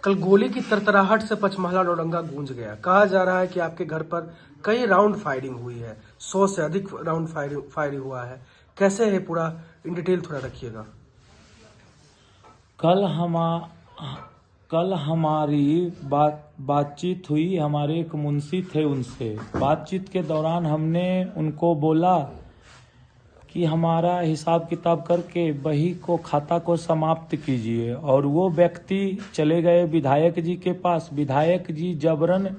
कल गोली की तरतराहट से पचमहला डोरंगा गूंज गया। कहा जा रहा है कि आपके घर पर कई राउंड फायरिंग हुई है, 100 से अधिक राउंड फायरिंग हुआ है। कैसे है पूरा इन डिटेल थोड़ा रखिएगा। कल हमारी बातचीत हुई। हमारे एक मुंशी थे, उनसे बातचीत के दौरान हमने उनको बोला कि हमारा हिसाब किताब करके बही को खाता को समाप्त कीजिए, और वो व्यक्ति चले गए विधायक जी के पास। विधायक जी जबरन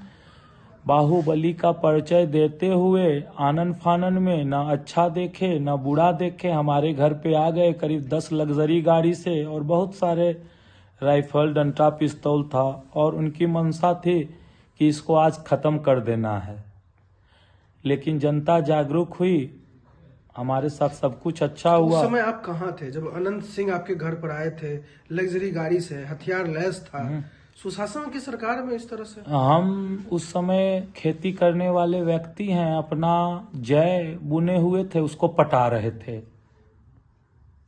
बाहुबली का परिचय देते हुए आनन फानन में न अच्छा देखे न बुरा देखे हमारे घर पे आ गए। करीब 10 लग्जरी गाड़ी से और बहुत सारे राइफल, डंटा, पिस्तौल था, और उनकी मंशा थी कि इसको आज खत्म कर देना है। लेकिन जनता जागरूक हुई, हमारे साथ सब कुछ अच्छा हुआ। उस समय आप कहाँ थे जब अनंत सिंह आपके घर पर आए थे? लग्जरी गाड़ी से, हथियार लैस था। सुशासन की सरकार में इस तरह से हम उस समय खेती करने वाले व्यक्ति हैं, अपना जय बुने हुए थे, उसको पटा रहे थे।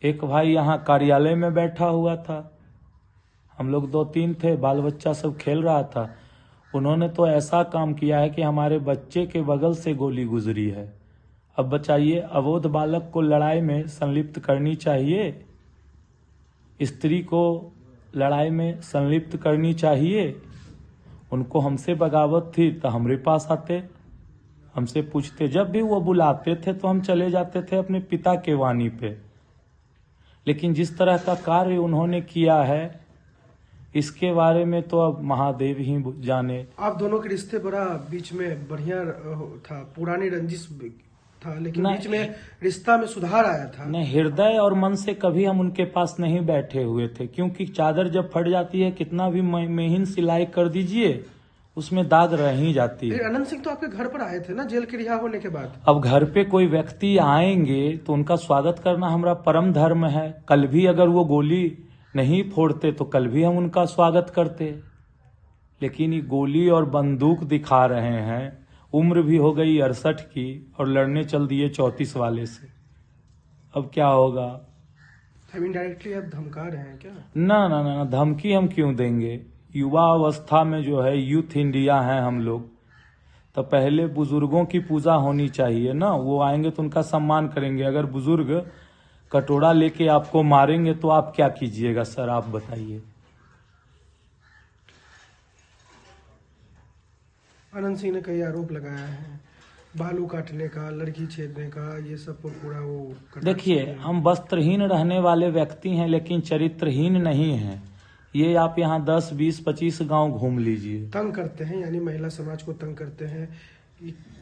एक भाई यहाँ कार्यालय में बैठा हुआ था, हम लोग 2-3 थे, बाल बच्चा सब खेल रहा था। उन्होंने तो ऐसा काम किया है कि हमारे बच्चे के बगल से गोली गुजरी है। अब बताइए, अबोध बालक को लड़ाई में संलिप्त करनी चाहिए? स्त्री को लड़ाई में संलिप्त करनी चाहिए? उनको हमसे बगावत थी तो हमारे पास आते, हमसे पूछते। जब भी वो बुलाते थे तो हम चले जाते थे अपने पिता के वाणी पे। लेकिन जिस तरह का कार्य उन्होंने किया है, इसके बारे में तो अब महादेव ही जाने। आप दोनों के रिश्ते बड़ा बीच में बढ़िया था, पुरानी रंजिश था, लेकिन बीच में रिश्ता में सुधार आया था। नहीं, हृदय और मन से कभी हम उनके पास नहीं बैठे हुए थे, क्योंकि चादर जब फट जाती है, कितना भी महीन सिलाई कर दीजिए, उसमें दाग रह ही जाती है। अनंत सिंह तो आपके घर पर आए थे ना, जेल के रिहा होने के बाद? अब घर पे कोई व्यक्ति आएंगे तो उनका स्वागत करना हमारा परम धर्म है। कल भी अगर वो गोली नहीं फोड़ते तो कल भी हम उनका स्वागत करते। लेकिन ये गोली और बंदूक दिखा रहे हैं, उम्र भी हो गई 68 की, और लड़ने चल दिए 34 वाले से। अब क्या होगा? इनडायरेक्टली आप धमका रहे हैं क्या? ना ना ना, धमकी हम क्यों देंगे? युवा अवस्था में जो है, यूथ इंडिया है हम लोग, तो पहले बुजुर्गों की पूजा होनी चाहिए ना। वो आएंगे तो उनका सम्मान करेंगे। अगर बुजुर्ग कटोरा लेके आपको मारेंगे तो आप क्या कीजिएगा सर, आप बताइए। अनंत सिंह ने कई आरोप लगाया है, बालू काटने का, लड़की छेदने का, ये सब पूरा वो। देखिए, हम वस्त्रहीन रहने वाले व्यक्ति हैं, लेकिन चरित्रहीन नहीं हैं। ये आप यहाँ 10, 20, 25 गांव घूम लीजिए। तंग करते हैं, यानी महिला समाज को तंग करते हैं,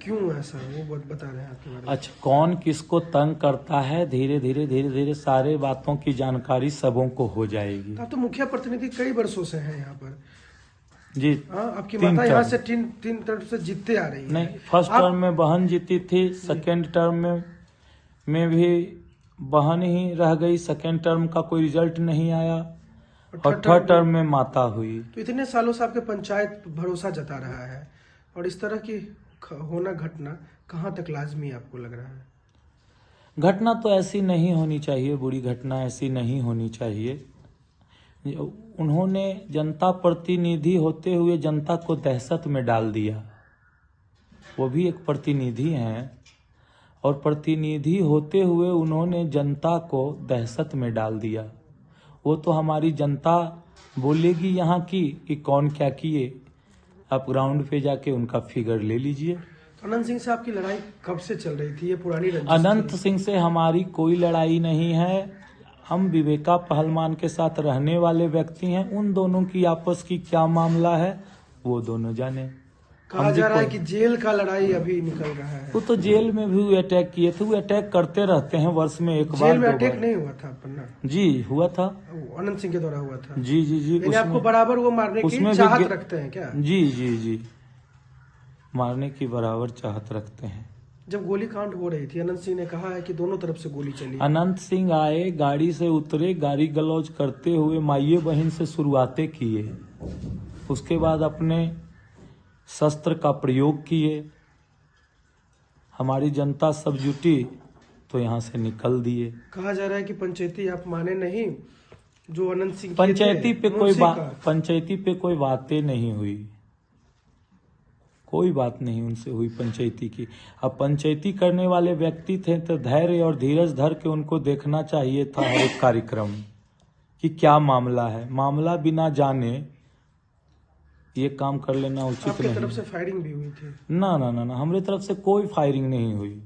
क्यों ऐसा वो बता रहे हैं आपके बारे में? अच्छा, कौन किसको तंग करता है, धीरे धीरे सारे बातों की जानकारी सबों को हो जाएगी। आप तो मुखिया प्रतिनिधि कई वर्षों से हैं यहाँ पर जी। आपकी माता यहाँ से तीन तरफ से जीतते आ रही है। नहीं, फर्स्ट टर्म में बहन जीती थी, सेकेंड टर्म में भी बहन ही रह गई। सेकेंड टर्म का कोई रिजल्ट नहीं आया, और थर्ड टर्म में माता हुई। तो इतने सालों से आपके पंचायत भरोसा जता रहा है, और इस तरह की होना घटना कहाँ तक लाजमी आपको लग रहा है? घटना तो ऐसी नहीं होनी चाहिए, बुरी घटना ऐसी नहीं होनी चाहिए। उन्होंने जनता प्रतिनिधि होते हुए जनता को दहशत में डाल दिया। वो भी एक प्रतिनिधि हैं, और प्रतिनिधि होते हुए उन्होंने जनता को दहशत में डाल दिया। वो तो हमारी जनता बोलेगी यहाँ की कि कौन क्या किए। आप ग्राउंड पे जाके उनका फिगर ले लीजिए। अनंत सिंह से आपकी लड़ाई कब से चल रही थी? ये पुरानी रंजिश अनंत सिंह से हमारी कोई लड़ाई नहीं है। हम विवेका पहलवान के साथ रहने वाले व्यक्ति हैं। उन दोनों की आपस की क्या मामला है वो दोनों जाने। कहा जा रहा है कि जेल का लड़ाई अभी निकल रहा है। वो तो जेल में भी अटैक किए थे, वो अटैक करते रहते हैं वर्ष में एक बार। जेल में अटैक नहीं हुआ था पन्ना? जी हुआ था, अनंत सिंह के द्वारा हुआ था। जी जी जी। आपको बराबर वो मारने की चाहत रखते हैं क्या? जी जी जी, मारने की बराबर चाहत रखते हैं। जब गोली कांड हो रही थी, अनंत सिंह ने कहा है कि दोनों तरफ से गोली चली। अनंत सिंह आए, गाड़ी से उतरे, गाड़ी गलौज करते हुए माइये बहन से शुरुआतें किए, उसके बाद अपने शस्त्र का प्रयोग किए। हमारी जनता सब जुटी तो यहाँ से निकल दिए। कहा जा रहा है कि पंचायती आप माने नहीं, जो अनंत सिंह पंचायती पे कोई मुंशी बात, का। पंचायती पे कोई बातें नहीं हुई, कोई बात नहीं उनसे हुई पंचायती की। अब पंचायती करने वाले व्यक्ति थे तो धैर्य और धीरज धर के उनको देखना चाहिए था हर एक कार्यक्रम कि क्या मामला है। मामला बिना जाने ये काम कर लेना उचित आपके नहीं। तरफ से फायरिंग भी हुई थी? ना ना ना ना, हमारे तरफ से कोई फायरिंग नहीं हुई।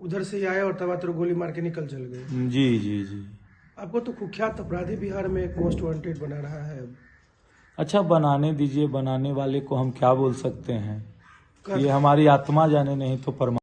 उधर से ही आए और तबातर गोली मार के निकल चल गए। जी जी जी। आपको तो कुख्यात अपराधी बिहार में एक मोस्ट वांटेड बना रहा है। अच्छा, बनाने दीजिए, बनाने वाले को हम क्या बोल सकते हैं। कर- ये हमारी आत्मा जाने, नहीं तो परमात्मा।